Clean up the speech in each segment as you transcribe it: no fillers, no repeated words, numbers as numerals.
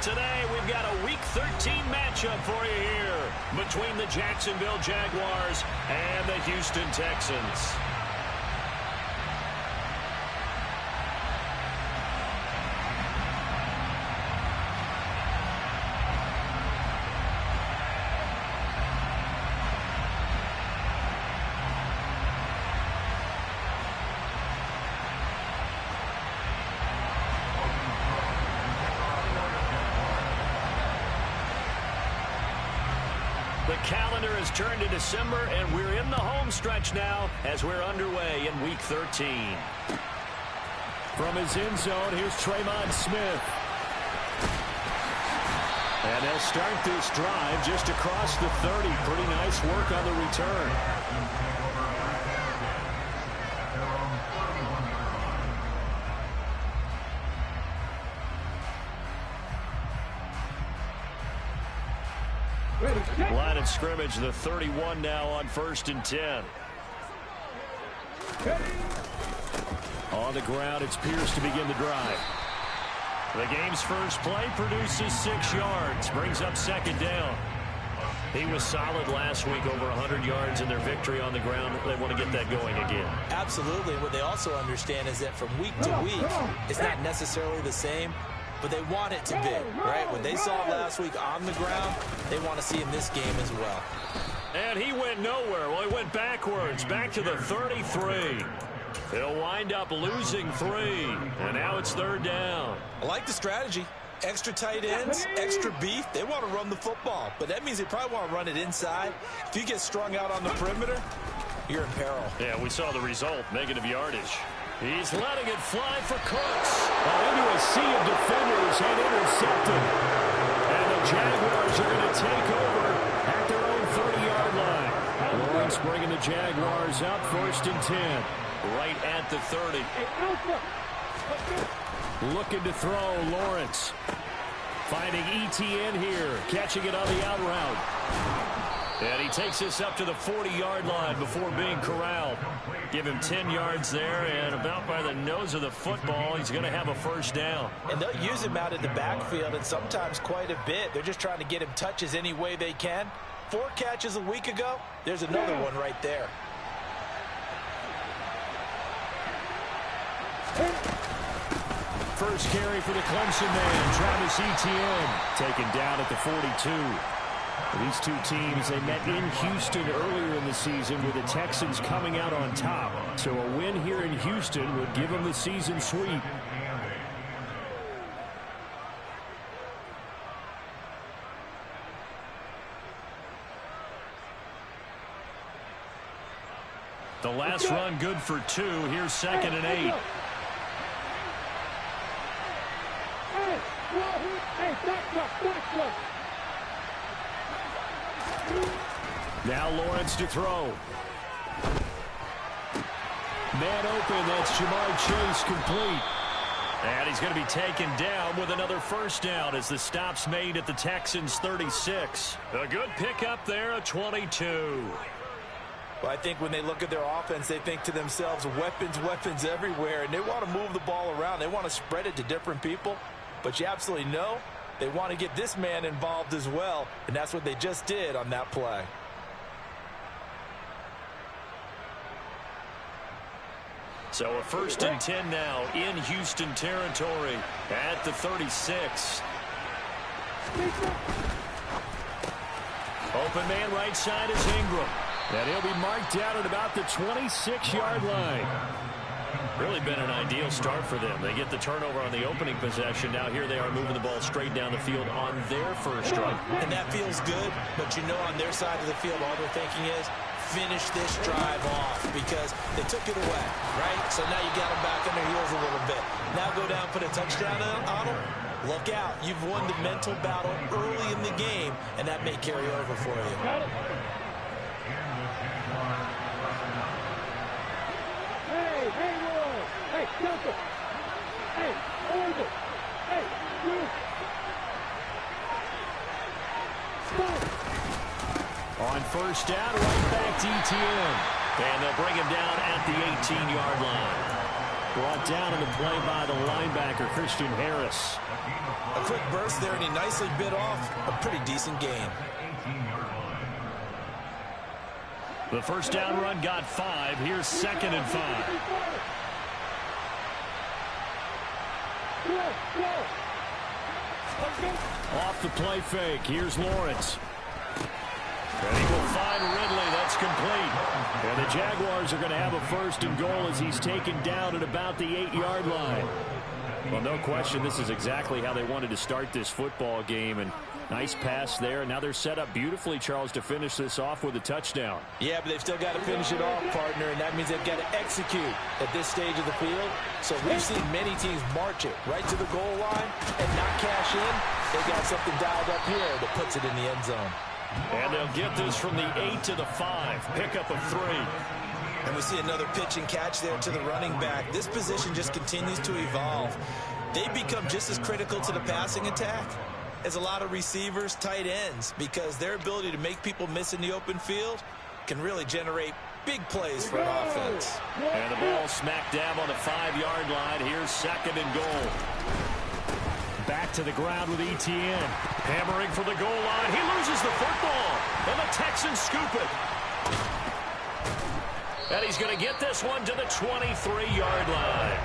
Today, we've got a Week 13 matchup for you here between the Jacksonville Jaguars and the Houston Texans. The calendar has turned to December, and we're in the home stretch now as we're underway in Week 13. From his end zone, here's Tremont Smith. And they'll start this drive just across the 30. Pretty nice work on the return. Line of scrimmage, the 31 now on 1st and 10. On the ground, it's Pierce to begin the drive. The game's first play produces 6 yards, brings up 2nd down. He was solid last week, over 100 yards in their victory on the ground. They want to get that going again. Absolutely. What they also understand is that from week to week, it's not necessarily the same, but they want it to be, right? What they saw last week on the ground, they want to see in this game as well. And he went nowhere. Well, he went backwards, back to the 33. He'll wind up losing 3, and now it's 3rd down. I like the strategy. Extra tight ends, extra beef. They want to run the football, but that means they probably want to run it inside. If you get strung out on the perimeter, you're in peril. Yeah, we saw the result, negative yardage. He's letting it fly for Cooks. Into a sea of defenders and intercepted. And the Jaguars are going to take over at their own 30-yard line. Lawrence bringing the Jaguars up 1st and 10. Right at the 30. Looking to throw, Lawrence. Finding ETN here. Catching it on the out route. And he takes this up to the 40-yard line before being corralled. Give him 10 yards there, and about by the nose of the football, he's going to have a 1st down. And they'll use him out in the backfield, and sometimes quite a bit. They're just trying to get him touches any way they can. 4 catches a week ago. There's another one right there. First carry for the Clemson man, Travis Etienne, taken down at the 42. These two teams, they met in Houston earlier in the season with the Texans coming out on top. So a win here in Houston would give them the season sweep. The last run good for 2. Here's 2nd and 8. Now Lawrence to throw. Man open, that's Jamar Chase complete. And he's going to be taken down with another 1st down as the stop's made at the Texans' 36. A good pickup there, a 22. Well, I think when they look at their offense, they think to themselves, weapons, weapons everywhere, and they want to move the ball around. They want to spread it to different people, but you absolutely know they want to get this man involved as well, and that's what they just did on that play. So a 1st and 10 now in Houston territory at the 36. Open man right side is Ingram. And he'll be marked down at about the 26-yard line. Really been an ideal start for them. They get the turnover on the opening possession. Now here they are moving the ball straight down the field on their first drive. And that feels good, but you know on their side of the field all they're thinking is finish this drive off because they took it away, right? So now you got them back on their heels a little bit. Now go down, put a touchdown on them. Look out. You've won the mental battle early in the game, and that may carry over for you. On 1st down, right back to ETN. And they'll bring him down at the 18-yard line. Brought down in the play by the linebacker, Christian Harris. A quick burst there, and he nicely bit off a pretty decent gain. The first down run got 5. Here's 2nd and 5. Off the play fake. Here's Lawrence. And he will find Ridley. That's complete. And the Jaguars are going to have a 1st and goal as he's taken down at about the 8-yard line. Well, no question, this is exactly how they wanted to start this football game. And nice pass there. Now they're set up beautifully, Charles, to finish this off with a touchdown. Yeah, but they've still got to finish it off, partner, and that means they've got to execute at this stage of the field. So we've seen many teams march it right to the goal line and not cash in. They've got something dialed up here that puts it in the end zone. And they'll get this from the 8 to the 5. Pickup of 3. And we see another pitch and catch there to the running back. This position just continues to evolve. They become just as critical to the passing attack as a lot of receivers, tight ends, because their ability to make people miss in the open field can really generate big plays for an offense. And the ball smack dab on the 5-yard line. Here's 2nd and goal. Back to the ground with Etienne. Hammering for the goal line. He loses the football. And the Texans scoop it. And he's going to get this one to the 23-yard line.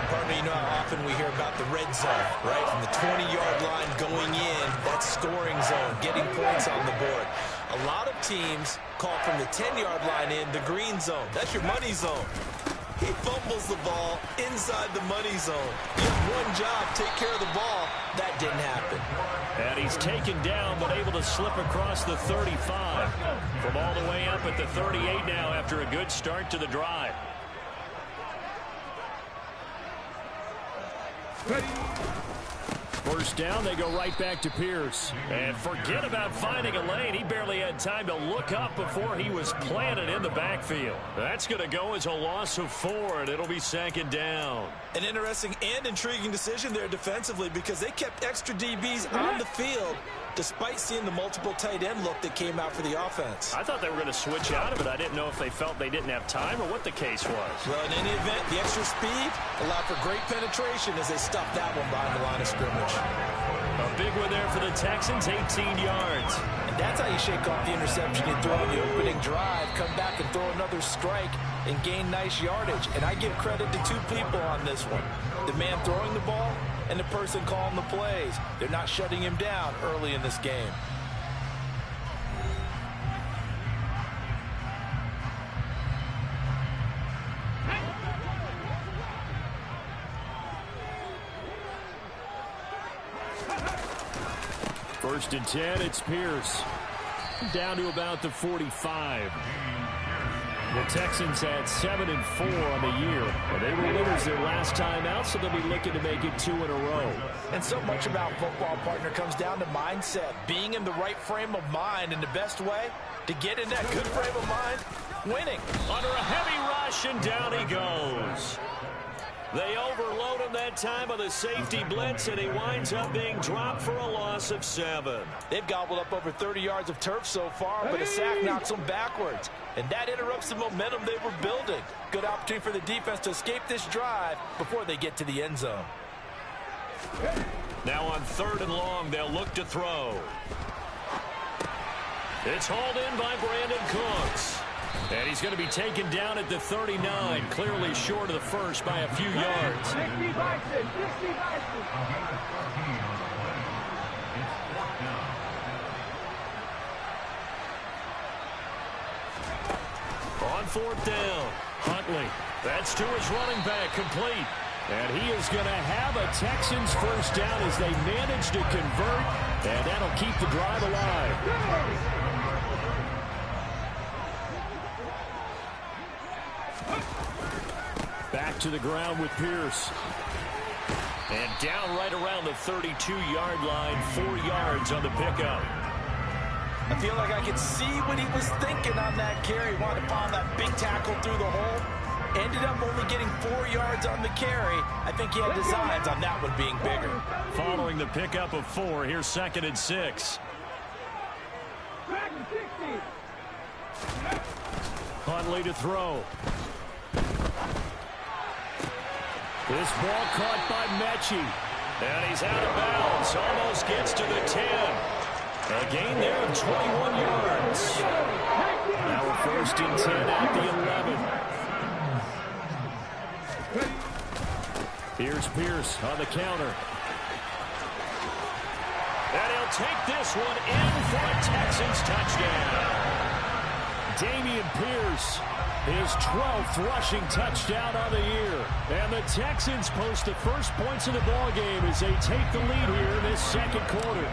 Partner, you know how often we hear about the red zone, right? From the 20-yard line going in, that scoring zone, getting points on the board. A lot of teams call from the 10-yard line in the green zone. That's your money zone. He fumbles the ball inside the money zone. You have one job, take care of the ball. That didn't happen. And he's taken down, but able to slip across the 35. From all the way up at the 38 now after a good start to the drive. First down, they go right back to Pierce. And forget about finding a lane. He barely had time to look up before he was planted in the backfield. That's going to go as a loss of 4, and it'll be 2nd down. An interesting and intriguing decision there defensively because they kept extra DBs on the field despite seeing the multiple tight end look that came out for the offense. I thought they were going to switch out of it. I didn't know if they felt they didn't have time or what the case was. Well, in any event, the extra speed allowed for great penetration as they stuffed that one behind the line of scrimmage. A big one there for the Texans, 18 yards. And that's how you shake off the interception you throw on the opening drive, come back and throw another strike and gain nice yardage. And I give credit to 2 people on this one. The man throwing the ball and the person calling the plays. They're not shutting him down early in this game. First and 10, it's Pierce. Down to about the 45. The Texans had 7-4 on the year. And they were winners their last time out, so they'll be looking to make it 2 in a row. And so much about football, partner, comes down to mindset. Being in the right frame of mind, and the best way to get in that good frame of mind, winning. Under a heavy rush, and down he goes. They overload him that time with a safety blitz, and he winds up being dropped for a loss of 7. They've gobbled up over 30 yards of turf so far, but a sack knocks them backwards. And that interrupts the momentum they were building. Good opportunity for the defense to escape this drive before they get to the end zone. Now on 3rd and long, they'll look to throw. It's hauled in by Brandon Cooks. And he's going to be taken down at the 39, clearly short of the first by a few yards. On 4th down, Huntley. That's to his running back, complete. And he is going to have a Texans first down as they manage to convert, and that'll keep the drive alive. Back to the ground with Pierce. And down right around the 32-yard line, 4 yards on the pickup. I feel like I could see what he was thinking on that carry. Wanted to pound that big tackle through the hole. Ended up only getting 4 yards on the carry. I think he had designs on that one being bigger. Following the pickup of 4, here's 2nd and 6. Huntley to throw. This ball caught by Mechie. And he's out of bounds. Almost gets to the 10. A gain there of 21 yards. Now we're first and 10 at the 11. Here's Pierce on the counter. And he'll take this one in for a Texans touchdown. Dameon Pierce, his 12th rushing touchdown of the year. And the Texans post the first points of the ballgame as they take the lead here in this second quarter.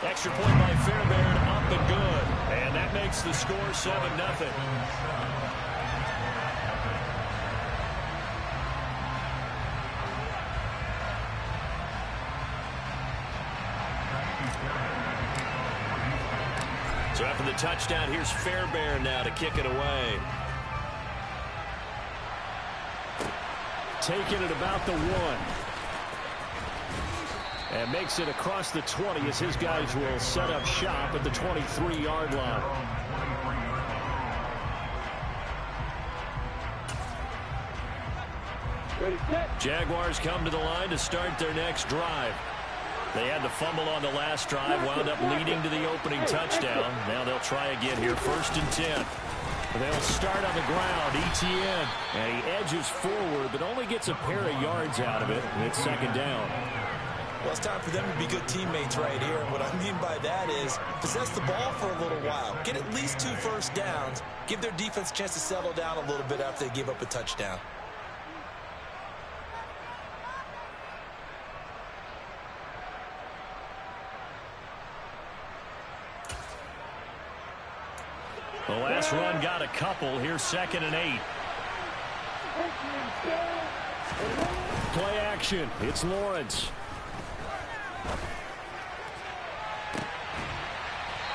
Extra point by Fairbairn, up and good. And that makes the score 7-0. So after the touchdown, here's Fairbairn now to kick it away. Taking it about the 1. And makes it across the 20 as his guys will set up shop at the 23-yard line. Jaguars come to the line to start their next drive. They had the fumble on the last drive, wound up leading to the opening touchdown. Now they'll try again here, first and 10. They'll start on the ground, Etienne. And he edges forward, but only gets a pair of yards out of it, and it's second down. Well, it's time for them to be good teammates right here. And what I mean by that is possess the ball for a little while. Get at least 2 first downs. Give their defense a chance to settle down a little bit after they give up a touchdown. The last run got a couple. Here's second and 8. Play action. It's Lawrence.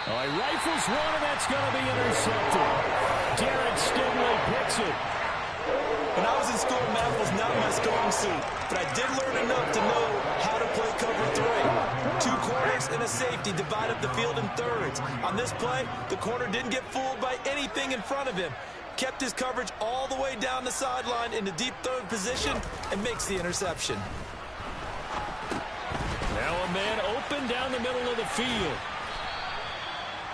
Oh, he rifles one, and that's going to be intercepted. Derek Stingley picks it. When I was in school, math was not my strong suit, but I did learn enough to know how to play cover 3. 2 corners and a safety divide up the field in thirds. On this play, the corner didn't get fooled by anything in front of him. Kept his coverage all the way down the sideline in the deep third position and makes the interception. Now a man open down the middle of the field.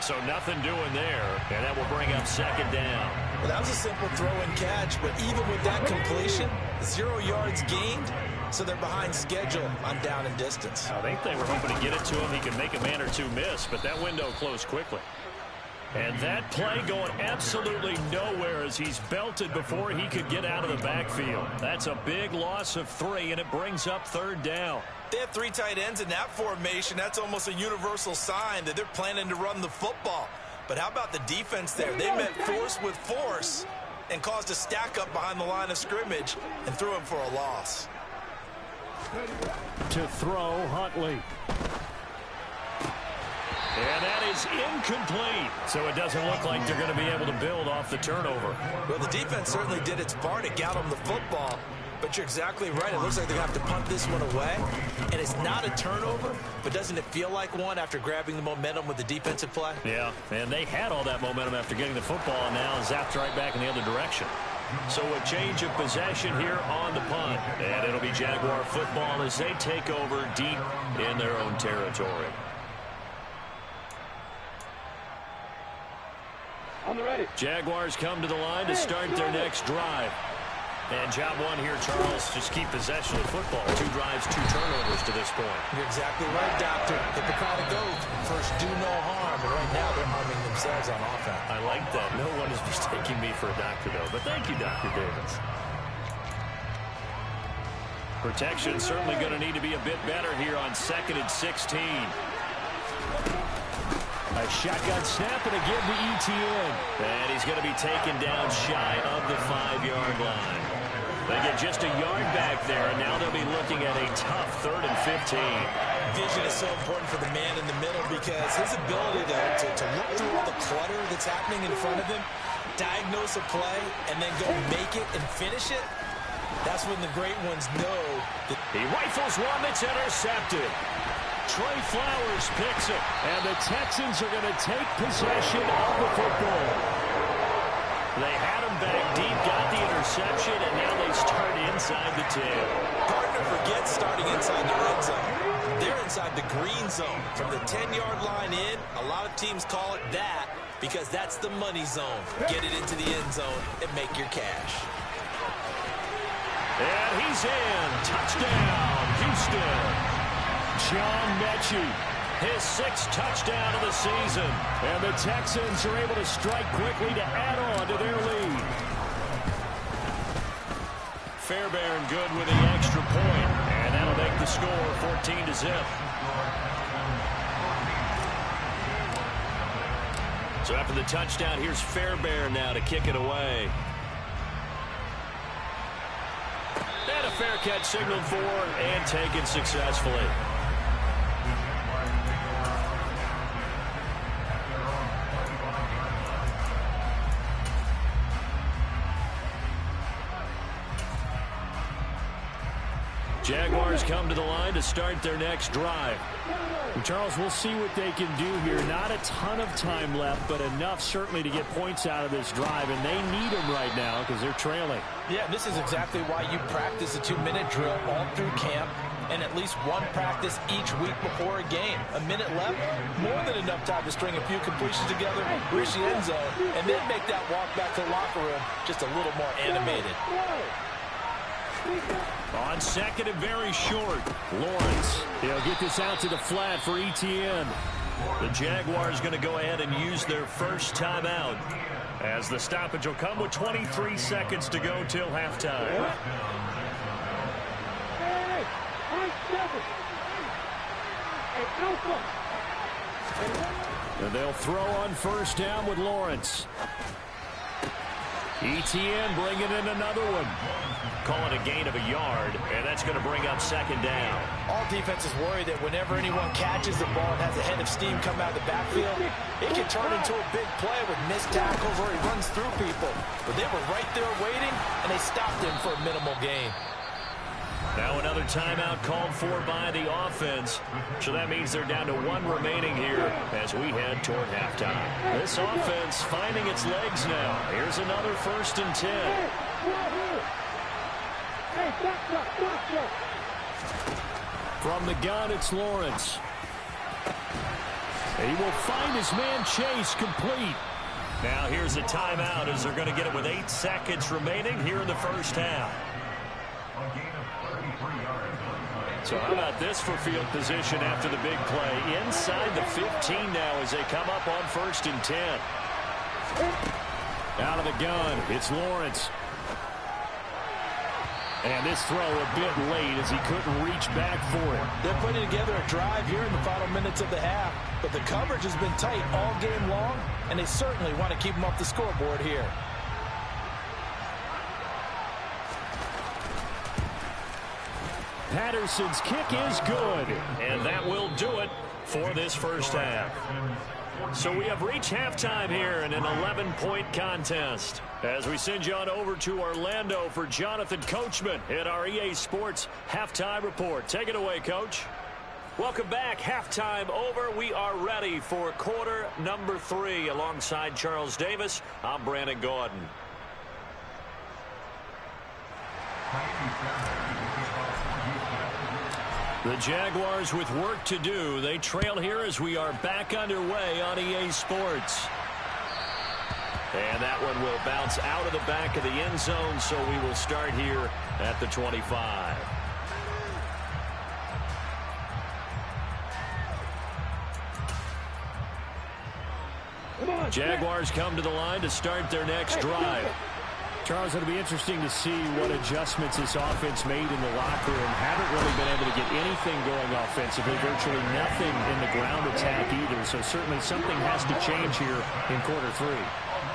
So nothing doing there, and that will bring up second down. Well, that was a simple throw and catch, but even with that completion, 0 yards gained, so they're behind schedule on down and distance. I think they were hoping to get it to him. He could make a man or 2 miss, but that window closed quickly. And that play going absolutely nowhere as he's belted before he could get out of the backfield. That's a big loss of 3, and it brings up third down. They have 3 tight ends in that formation. That's almost a universal sign that they're planning to run the football. But how about the defense there? They met force with force and caused a stack up behind the line of scrimmage and threw him for a loss. To throw, Huntley. And that is incomplete. So it doesn't look like they're going to be able to build off the turnover. Well, the defense certainly did its part to get them the football. But you're exactly right. It looks like they're going to have to punt this one away. And it's not a turnover, but doesn't it feel like one after grabbing the momentum with the defensive play? Yeah, and they had all that momentum after getting the football, and now zapped right back in the other direction. So a change of possession here on the punt. And it'll be Jaguar football as they take over deep in their own territory. On the ready. Jaguars come to the line to start their next drive. And job one here, Charles, just keep possession of the football. 2 drives, 2 turnovers to this point. You're exactly right, Doctor. Hippocratic oath. First, do no harm. And right now, they're harming themselves on offense. I like that. No one is mistaking me for a doctor, though. But thank you, Dr. Davis. Protection certainly going to need to be a bit better here on 2nd and 16. A shotgun snap and a give to Etienne. And he's going to be taken down shy of the 5-yard line. They get just a yard back there, and now they'll be looking at a tough 3rd and 15. Vision is so important for the man in the middle because his ability to look through all the clutter that's happening in front of him, diagnose a play, and then go make it and finish it, that's when the great ones know. He rifles one that's intercepted. Trey Flowers picks it, and the Texans are going to take possession of the football. They had him back deep, got the interception, and now they start inside the 10. Partner forgets starting inside the red zone. They're inside the green zone. From the 10-yard line in, a lot of teams call it that because that's the money zone. Get it into the end zone and make your cash. And he's in. Touchdown, Houston. John Mechie, his 6th touchdown of the season. And the Texans are able to strike quickly to add on to their lead. Fairbairn good with the extra point, and that'll make the score 14-0. So after the touchdown, here's Fairbairn now to kick it away. And a fair catch signaled for and taken successfully. Jaguars come to the line to start their next drive. And Charles, we'll see what they can do here. Not a ton of time left, but enough certainly to get points out of this drive, and they need them right now because they're trailing. Yeah, this is exactly why you practice a 2-minute drill all through camp and at least one practice each week before a game. A minute left, more than enough time to string a few completions together, reach the end zone, and then make that walk back to the locker room just a little more animated. On second and very short, Lawrence. He'll get this out to the flat for Etienne. The Jaguars going to go ahead and use their first timeout, as the stoppage will come with 23 seconds to go till halftime. And they'll throw on first down with Lawrence. Etienne bringing in another one. Call it a gain of a yard, and that's going to bring up second down. All defenses worry that whenever anyone catches the ball and has a head of steam come out of the backfield, it can turn into a big play with missed tackles or he runs through people. But they were right there waiting, and they stopped him for a minimal gain. Now another timeout called for by the offense. So that means they're down to 1 remaining here as we head toward halftime. This offense finding its legs now. Here's another 1st and 10. From the gun, it's Lawrence. He will find his man Chase complete. Now here's a timeout as they're going to get it with 8 seconds remaining here in the first half. So how about this for field position after the big play? Inside the 15 now as they come up on 1st and 10. Out of the gun, it's Lawrence. And this throw a bit late as he couldn't reach back for it. They're putting together a drive here in the final minutes of the half, but the coverage has been tight all game long, and they certainly want to keep them off the scoreboard here. Patterson's kick is good, and that will do it for this first half. So we have reached halftime here in an 11-point contest. As we send you on over to Orlando for Jonathan Coachman at our EA Sports Halftime Report. Take it away, Coach. Welcome back. Halftime over. We are ready for quarter number 3. Alongside Charles Davis, I'm Brandon Gordon. The Jaguars with work to do. They trail here as we are back underway on EA Sports. And that one will bounce out of the back of the end zone, so we will start here at the 25. Jaguars come to the line to start their next drive. Charles, it'll be interesting to see what adjustments this offense made in the locker room. Haven't really been able to get anything going offensively, virtually nothing in the ground attack either. So certainly something has to change here in quarter 3.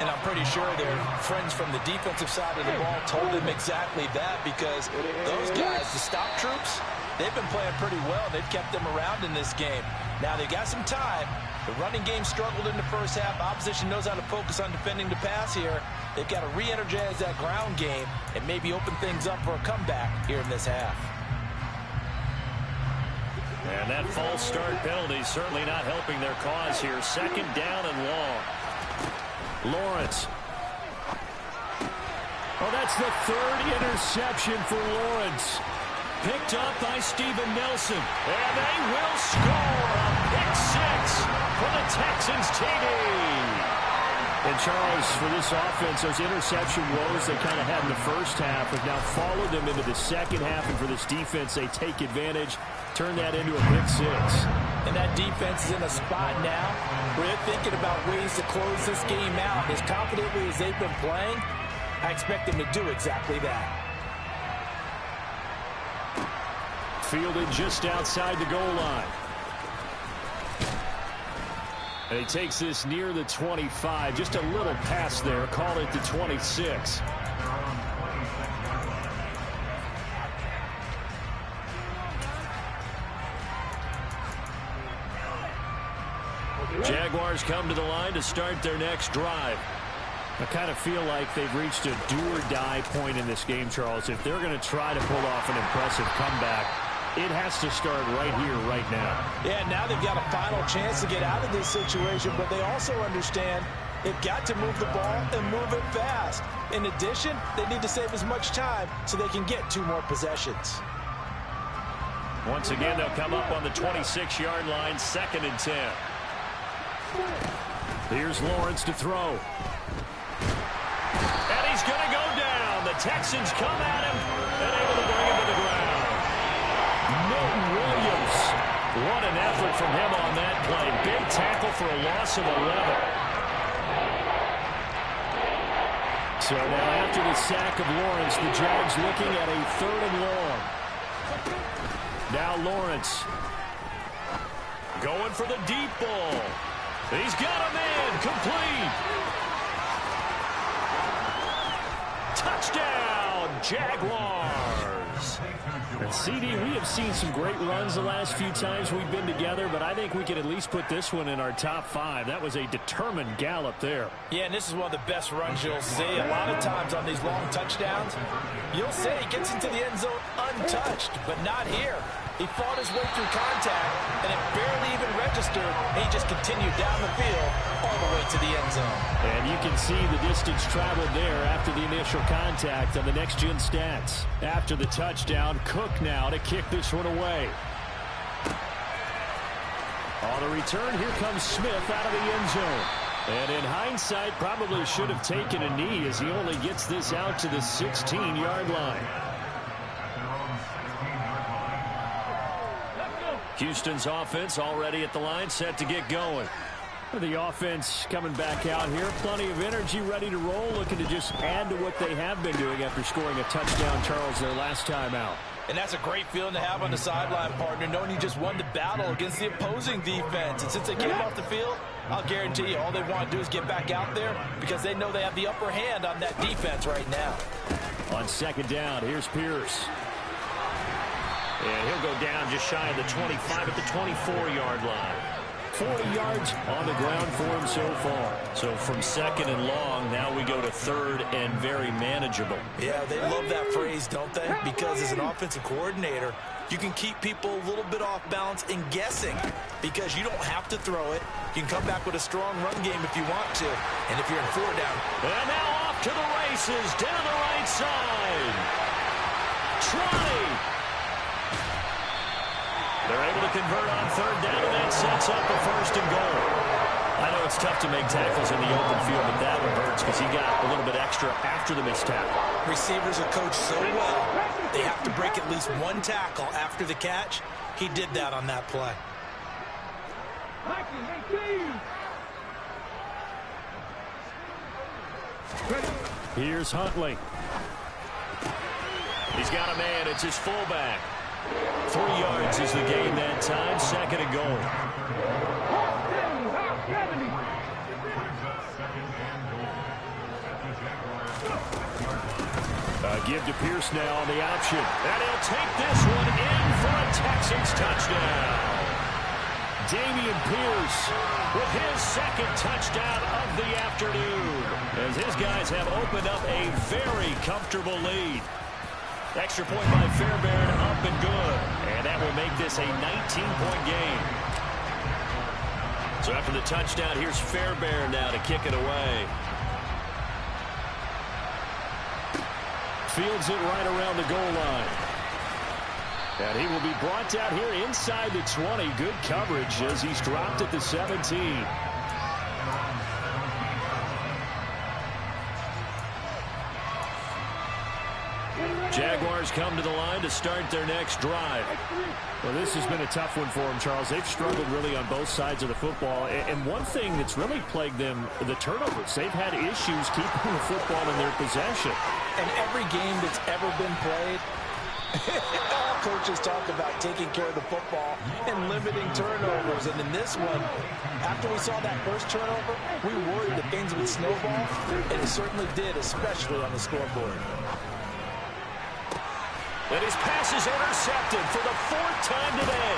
And I'm pretty sure their friends from the defensive side of the ball told them exactly that, because those guys, the stop troops, they've been playing pretty well. They've kept them around in this game. Now they've got some time. The running game struggled in the first half. Opposition knows how to focus on defending the pass here. They've got to re-energize that ground game and maybe open things up for a comeback here in this half. And that false start penalty certainly not helping their cause here. 2nd down and long. Lawrence. Oh, that's the third interception for Lawrence. Picked up by Steven Nelson. And they will score a pick six for the Texans TD. And, Charles, for this offense, those interception woes they kind of had in the first half have now followed them into the second half. And for this defense, they take advantage, turn that into a pick six. And that defense is in a spot now where they're thinking about ways to close this game out. As confidently as they've been playing, I expect them to do exactly that. Fielded just outside the goal line. And he takes this near the 25. Just a little pass there. Call it the 26. Jaguars come to the line to start their next drive. I kind of feel like they've reached a do-or-die point in this game, Charles. If they're going to try to pull off an impressive comeback, it has to start right here, right now. Yeah, now they've got a final chance to get out of this situation, but they also understand they've got to move the ball and move it fast. In addition, they need to save as much time so they can get 2 more possessions. Once again, they'll come up on the 26-yard line, 2nd and 10. Here's Lawrence to throw. And he's going to go down. The Texans come at him and able to bring him to the ground. Milton Williams. What an effort from him on that play. Big tackle for a loss of 11. So now after the sack of Lawrence, the Jags looking at a 3rd and long. Now Lawrence going for the deep ball. He's got a man complete. Touchdown, Jaguars. And CD, we have seen some great runs the last few times we've been together, but I think we can at least put this one in our top 5. That was a determined gallop there. Yeah, and this is one of the best runs you'll see. A lot of times on these long touchdowns, you'll see he gets into the end zone untouched, but not here. He fought his way through contact, and it barely even registered, and he just continued down the field all the way to the end zone. And you can see the distance traveled there after the initial contact on the next-gen stats. After the touchdown, Cook now to kick this one away. On the return, here comes Smith out of the end zone. And in hindsight, probably should have taken a knee as he only gets this out to the 16-yard line. Houston's offense already at the line, set to get going. The offense coming back out here. Plenty of energy, ready to roll, looking to just add to what they have been doing after scoring a touchdown, Charles, their last time out. And that's a great feeling to have on the sideline, partner, knowing you just won the battle against the opposing defense. And since they came off the field, I'll guarantee you all they want to do is get back out there because they know they have the upper hand on that defense right now. On 2nd down, here's Pierce. And he'll go down just shy of the 25 at the 24-yard line. 40 yards on the ground for him so far. So from 2nd and long, now we go to 3rd and very manageable. Yeah, they love that phrase, don't they? Because as an offensive coordinator, you can keep people a little bit off balance and guessing because you don't have to throw it. You can come back with a strong run game if you want to. And if you're in 4 down. And now off to the races down the right side. 20. They're able to convert on 3rd down, and that sets up the 1st and goal. I know it's tough to make tackles in the open field, but that one hurts because he got a little bit extra after the missed tackle. Receivers are coached so well, they have to break at least 1 tackle after the catch. He did that on that play. Here's Huntley. He's got a man. It's his fullback. 3 yards is the gain that time. 2nd and goal. Give to Pierce now on the option. And he'll take this one in for a Texans touchdown. Dameon Pierce with his 2nd touchdown of the afternoon. As his guys have opened up a very comfortable lead. Extra point by Fairbairn, up and good. And that will make this a 19-point game. So after the touchdown, here's Fairbairn now to kick it away. fields it right around the goal line. And he will be brought down here inside the 20. Good coverage as he's dropped at the 17. Jaguars come to the line to start their next drive. Well, this has been a tough one for them, Charles. They've struggled really on both sides of the football. And one thing that's really plagued them, the turnovers. They've had issues keeping the football in their possession. And every game that's ever been played, all coaches talk about taking care of the football and limiting turnovers. And in this one, after we saw that first turnover, we worried that things would snowball, and it certainly did, especially on the scoreboard. And his pass is intercepted for the 4th time today.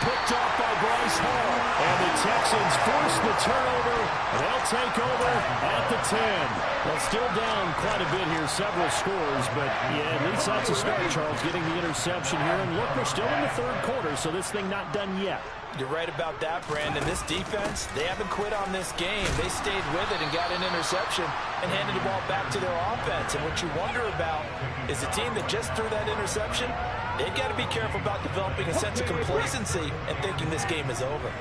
Picked off by Bryce Hall. And the Texans force the turnover. And they'll take over at the 10. Well, still down quite a bit here, several scores. But, yeah, at least that's a start, Charles, getting the interception here. And look, we're still in the 3rd quarter, so this thing not done yet. You're right about that, Brandon. This defense, they haven't quit on this game. They stayed with it and got an interception and handed the ball back to their offense. And what you wonder about is the team that just threw that interception, they've got to be careful about developing a sense of complacency and thinking this game is over.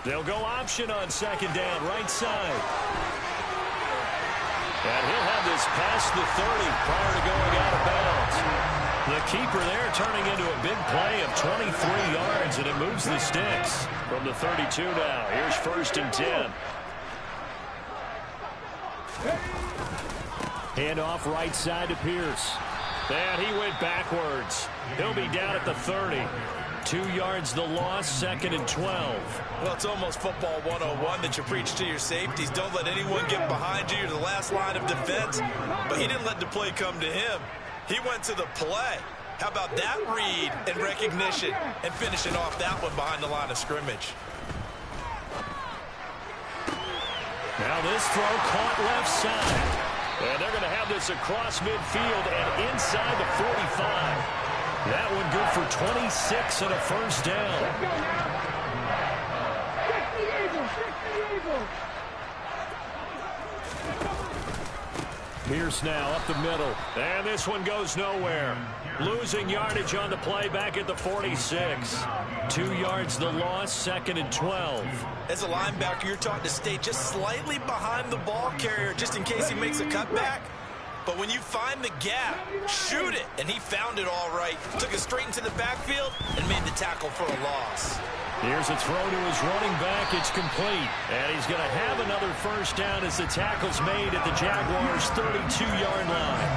They'll go option on 2nd down, right side. And he'll have this past the 30 prior to going out of bounds. The keeper there turning into a big play of 23 yards, and it moves the sticks from the 32 now. Here's 1st and 10. Handoff right side to Pierce. And he went backwards. He'll be down at the 30. 2 yards the loss, 2nd and 12. Well, it's almost football 101 that you preach to your safeties. Don't let anyone get behind you. You're the last line of defense. But he didn't let the play come to him. He went to the play. How about that read and recognition and finishing off that one behind the line of scrimmage? Now this throw caught left side. And they're going to have this across midfield and inside the 45. That one good for 26 and a 1st down. Pierce now up the middle. And this one goes nowhere. Losing yardage on the play back at the 46. 2 yards the loss, 2nd and 12. As a linebacker, you're taught to stay just slightly behind the ball carrier just in case he makes a cutback. But when you find the gap, shoot it. And he found it all right. Took it straight into the backfield and made the tackle for a loss. Here's a throw to his running back. It's complete. And he's going to have another 1st down as the tackle's made at the Jaguars' 32-yard line.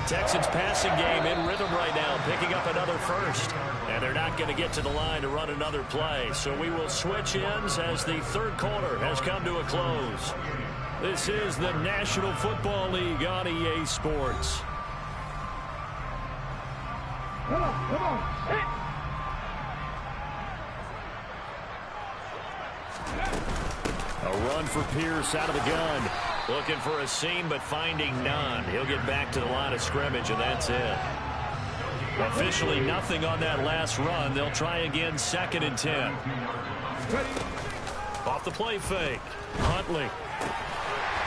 Texans passing game in rhythm right now, picking up another 1st. And they're not going to get to the line to run another play. So we will switch ends as the 3rd quarter has come to a close. This is the National Football League on EA Sports. Come on. Hit. A run for Pierce out of the gun. Looking for a seam, but finding none. He'll get back to the line of scrimmage, and that's it. Officially nothing on that last run. They'll try again, 2nd and 10. Off the play fake. Huntley.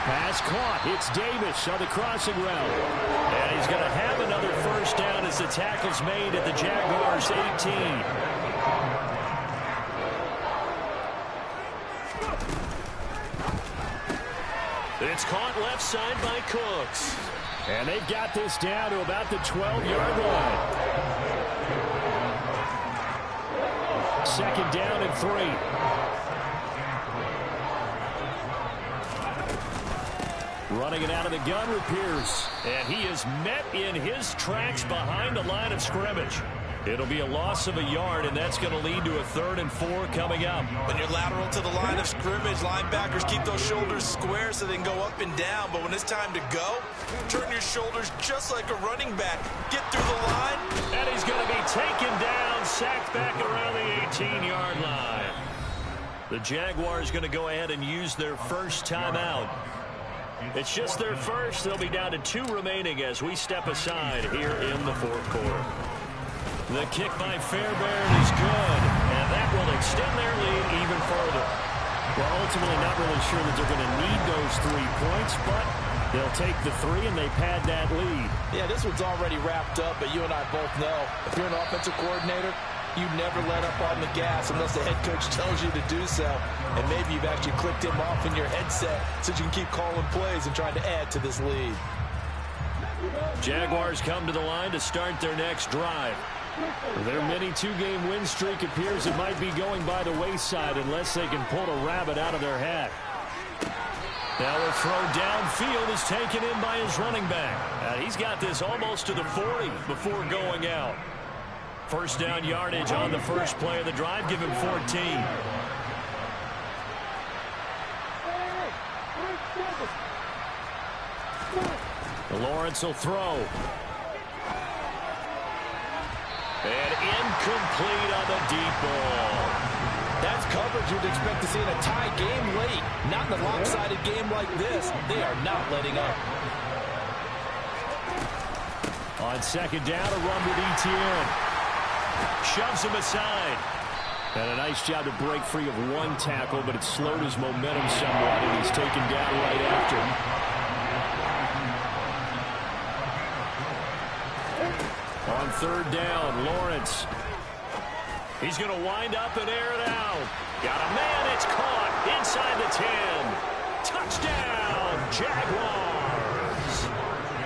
Pass caught. It's Davis on the crossing route. And he's going to have another 1st down as the tackle's made at the Jaguars' 18. It's caught left side by Cooks. And they've got this down to about the 12-yard line. 2nd down and 3. Running it out of the gun with Pierce. And he is met in his tracks behind the line of scrimmage. It'll be a loss of a yard, and that's going to lead to a 3rd and 4 coming up. When you're lateral to the line of scrimmage, linebackers keep those shoulders square so they can go up and down. But when it's time to go, turn your shoulders just like a running back. Get through the line. And he's going to be taken down, sacked back around the 18-yard line. The Jaguars going to go ahead and use their first timeout. It's just their first. They'll be down to 2 remaining as we step aside here in the 4th quarter. The kick by Fairbairn is good, and that will extend their lead even further. Well, ultimately not really sure that they're going to need those 3 points, but they'll take the 3 and they pad that lead. Yeah, this one's already wrapped up, but you and I both know if you're an offensive coordinator, you never let up on the gas unless the head coach tells you to do so. And maybe you've actually clicked him off in your headset so you can keep calling plays and trying to add to this lead. Jaguars come to the line to start their next drive. Their mini 2-game win streak appears it might be going by the wayside unless they can pull a rabbit out of their hat. Now a throw downfield is taken in by his running back. He's got this almost to the 40 before going out. First down yardage on the first play of the drive. Give him 14. Lawrence will throw. And incomplete on the deep ball. That's coverage you'd expect to see in a tie game late. Not in a lopsided game like this. They are not letting up. On second down, a run with Etienne. Shoves him aside. And a nice job to break free of 1 tackle, but it slowed his momentum somewhat, and he's taken down right after him. On third down, Lawrence. He's going to wind up and air it out. Got a man, it's caught inside the 10. Touchdown, Jaguars.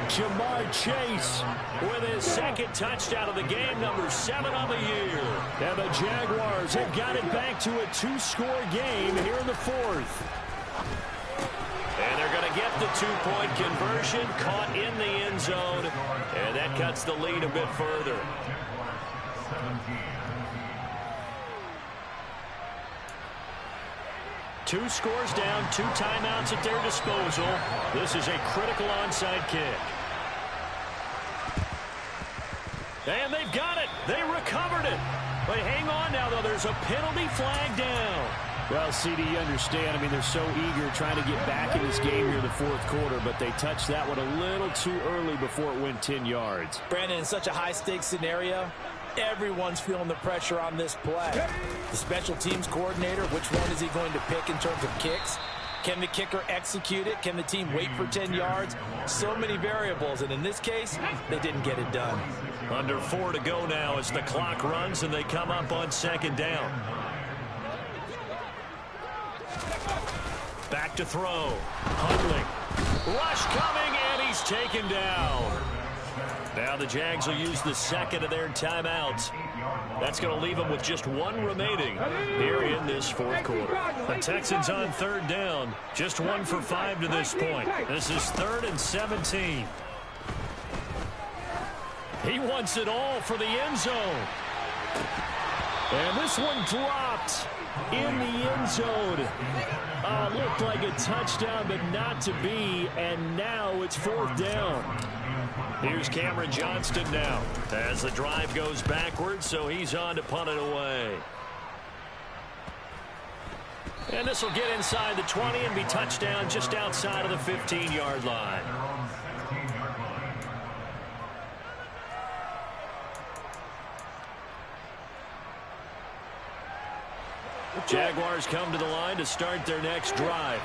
Jamar Chase with his second touchdown of the game, number 7 on the year. And the Jaguars have got it back to a 2-score game here in the 4th. And they're going to get the 2-point conversion, caught in the end zone, and that cuts the lead a bit further. Two scores down, 2 timeouts at their disposal. This is a critical onside kick. And they've got it. They recovered it. But hang on now, though. There's a penalty flag down. Well, CD, you understand. I mean, they're so eager trying to get back in this game here in the 4th quarter, but they touched that one a little too early before it went 10 yards. Brandon, in such a high-stakes scenario, everyone's feeling the pressure on this play. The special teams coordinator, which one is he going to pick in terms of kicks? Can the kicker execute it? Can the team wait for 10 yards? So many variables, and in this case, they didn't get it done. Under 4 to go now as the clock runs and they come up on second down. Back to throw. Huddling. Rush coming, and he's taken down. Now the Jags will use the second of their timeouts. That's going to leave them with just 1 remaining here in this 4th quarter. The Texans on third down. Just 1 for 5 to this point. This is 3rd and 17. He wants it all for the end zone. And this one dropped in the end zone. Looked like a touchdown, but not to be. And now it's 4th down. Here's Cameron Johnston now as the drive goes backwards, so he's on to punt it away. And this will get inside the 20 and be touchdown just outside of the 15-yard line. Jaguars come to the line to start their next drive.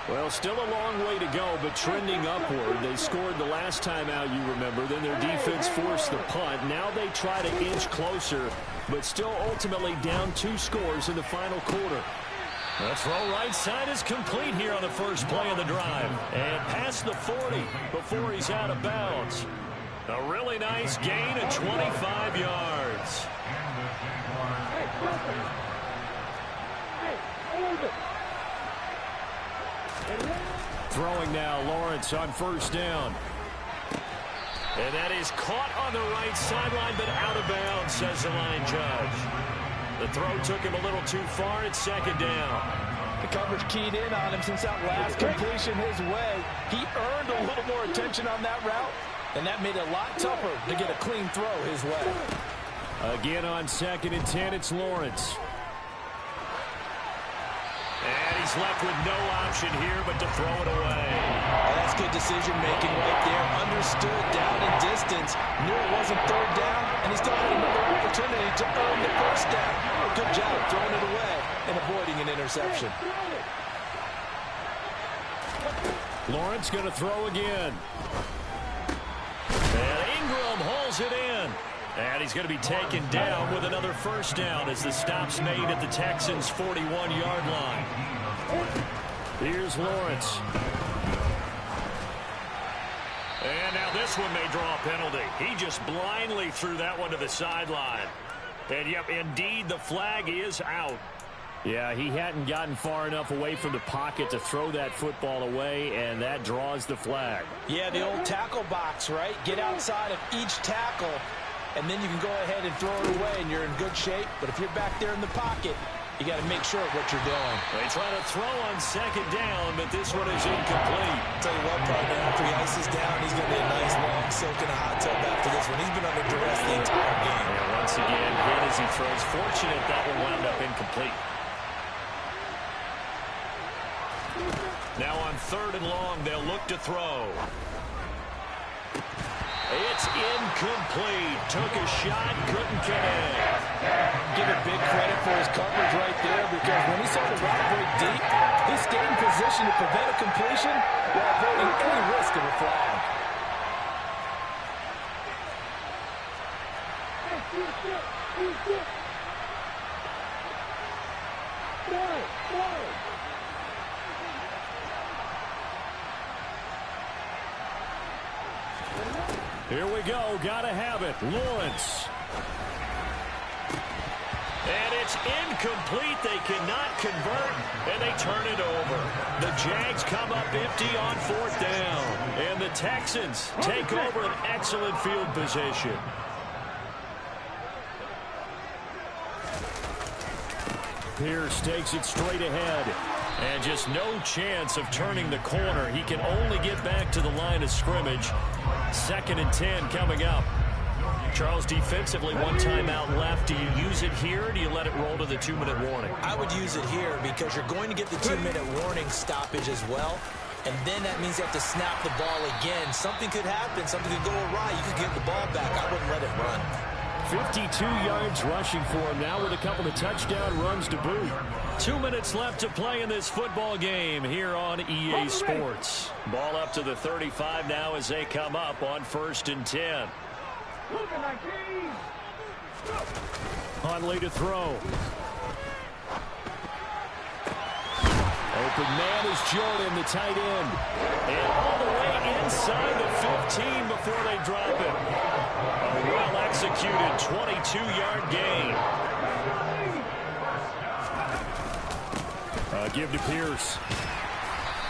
Well, still a long way to go, but trending upward. They scored the last time out, you remember. Then their defense forced the punt. Now they try to inch closer, but still ultimately down 2 scores in the final quarter. The throw right side is complete here on the first play of the drive. And past the 40 before he's out of bounds. A really nice gain of 25 yards. Throwing now, Lawrence on first down. And that is caught on the right sideline, but out of bounds, says the line judge. The throw took him a little too far. It's second down. The coverage keyed in on him since that last completion his way. He earned a little more attention on that route, and that made it a lot tougher to get a clean throw his way. Again on 2nd and 10, it's Lawrence. And he's left with no option here but to throw it away. And that's good decision-making right there. Understood down and distance. Knew it wasn't third down, and he still had another opportunity to earn the first down. Good job throwing it away and avoiding an interception. Lawrence going to throw again. And Ingram hauls it in. And he's going to be taken down with another first down as the stop's made at the Texans' 41-yard line. Here's Lawrence. And now this one may draw a penalty. He just blindly threw that one to the sideline. And, yep, indeed, the flag is out. Yeah, he hadn't gotten far enough away from the pocket to throw that football away, and that draws the flag. Yeah, the old tackle box, right? Get outside of each tackle, and then you can go ahead and throw it away, and you're in good shape. But if you're back there in the pocket, you got to make sure of what you're doing. They try to throw on second down, but this one is incomplete. I'll tell you what, partner, after he ices down, he's going to be a nice long soak in a hot tub after this one. He's been under duress the entire game. And once again, hit as he throws. Fortunate that one wound up incomplete. Now on 3rd and long, they'll look to throw. It's incomplete. Took a shot, couldn't connect. Give it big credit for his coverage right there, because when he saw the route break deep, he stayed in position to prevent a completion while avoiding any risk of a flag. Here we go. Gotta have it. Lawrence. And it's incomplete. They cannot convert, and they turn it over. The Jags come up empty on 4th down. And the Texans take over an excellent field position. Pierce takes it straight ahead. And just no chance of turning the corner. He can only get back to the line of scrimmage. 2nd and 10 coming up. Charles, defensively, one timeout left. Do you use it here, or do you let it roll to the 2-minute warning? I would use it here because you're going to get the 2-minute warning stoppage as well. And then that means you have to snap the ball again. Something could happen. Something could go awry. You could get the ball back. I wouldn't let it run. 52 yards rushing for him now with a couple of touchdown runs to boot. 2 minutes left to play in this football game here on EA Sports. Ball up to the 35 now as they come up on 1st and 10. Huntley to throw. Open man is Jordan, the tight end. And all the way inside the 15 before they drop it. A well-executed 22-yard gain. Give to Pierce.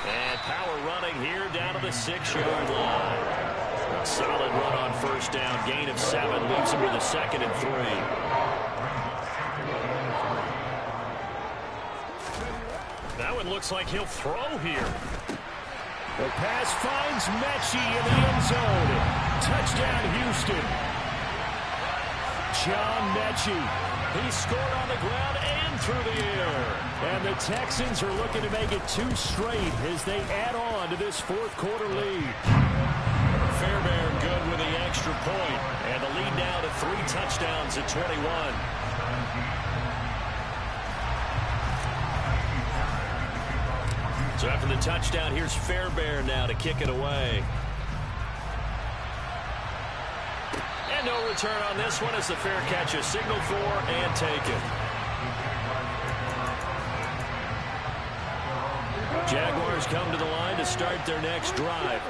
And power running here down to the 6-yard line. Solid run on 1st down. Gain of 7 leaves him with a 2nd and 3. That one looks like he'll throw here. The pass finds Mechie in the end zone. Touchdown, Houston. John Mechie. He scored on the ground and through the air. And the Texans are looking to make it 2 straight as they add on to this 4th quarter lead. Fairbairn good with the extra point. And the lead now to 3 touchdowns at 21. So after the touchdown, here's Fairbairn now to kick it away. And no return on this one as the fair catch is signaled for and taken. Jaguars come to the line to start their next drive.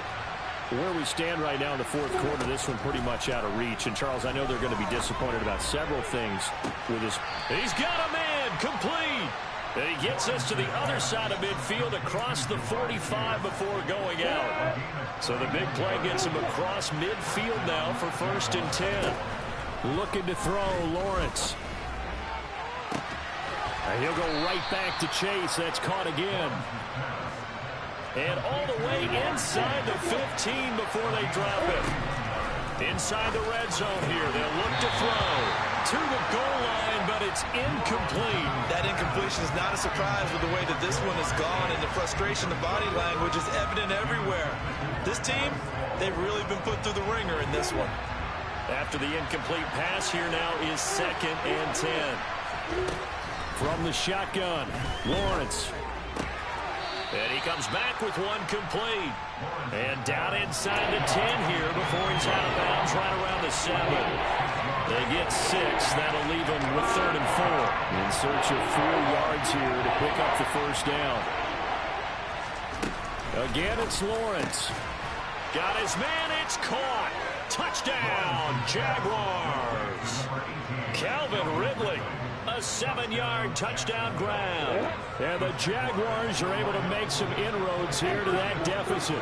Where we stand right now in the 4th quarter, this one pretty much out of reach. And, Charles, I know they're going to be disappointed about several things with this. He's got a man, complete. And he gets us to the other side of midfield across the 45 before going out. So the big play gets him across midfield now for 1st and 10. Looking to throw, Lawrence. And he'll go right back to Chase. That's caught again. And all the way inside the 15 before they drop it. Inside the red zone here. They'll look to throw. to the goal line, but it's incomplete. That incompletion is not a surprise with the way that this one has gone, and the frustration, the body language is evident everywhere. This team, they've really been put through the ringer in this one. After the incomplete pass, here now is 2nd and 10. From the shotgun, Lawrence. And he comes back with one complete. And down inside the 10 here before he's out of bounds right around the 7. They get 6. That'll leave him with 3rd and 4. In search of 4 yards here to pick up the first down. Again, it's Lawrence. Got his man. It's caught. Touchdown, Jaguars. Calvin Ridley. A 7-yard touchdown grab. And the Jaguars are able to make some inroads here to that deficit.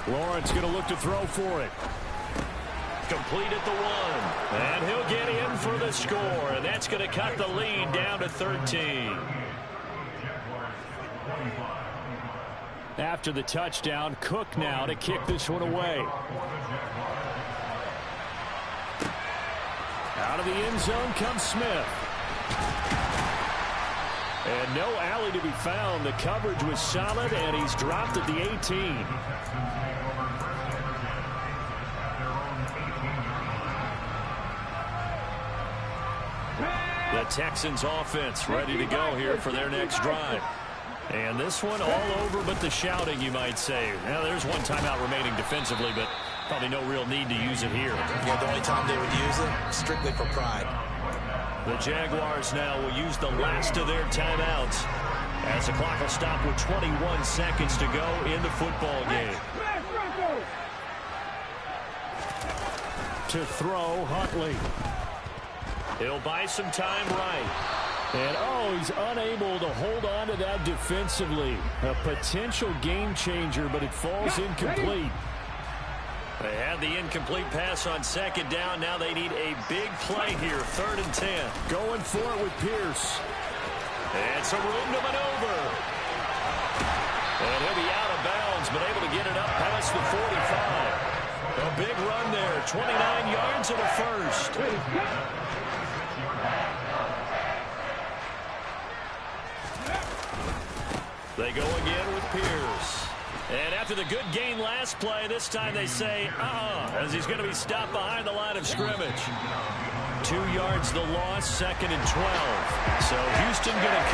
Lawrence going to look to throw for it. Complete at the 1. And he'll get in for the score. And that's going to cut the lead down to 13. After the touchdown, Cook now to kick this one away. Out of the end zone comes Smith. And no alley to be found. The coverage was solid, and he's dropped at the 18. The Texans offense ready to go here for their next drive. And this one all over but the shouting, you might say. Now, there's one timeout remaining defensively, but probably no real need to use it here. Yeah, the only time they would use it, strictly for pride. The Jaguars now will use the last of their timeouts as the clock will stop with 21 seconds to go in the football game. To throw, Huntley. He'll buy some time right. And, oh, he's unable to hold on to that defensively. A potential game changer, but it falls incomplete. They had the incomplete pass on 2nd down. Now they need a big play here, 3rd and 10. Going for it with Pierce. And some room to maneuver. And he'll be out of bounds, but able to get it up past the 45. A big run there, 29 yards and a first. They go again with Pierce. And after the good gain last play, this time they say, as he's going to be stopped behind the line of scrimmage. 2 yards the loss, 2nd and 12. So Houston going to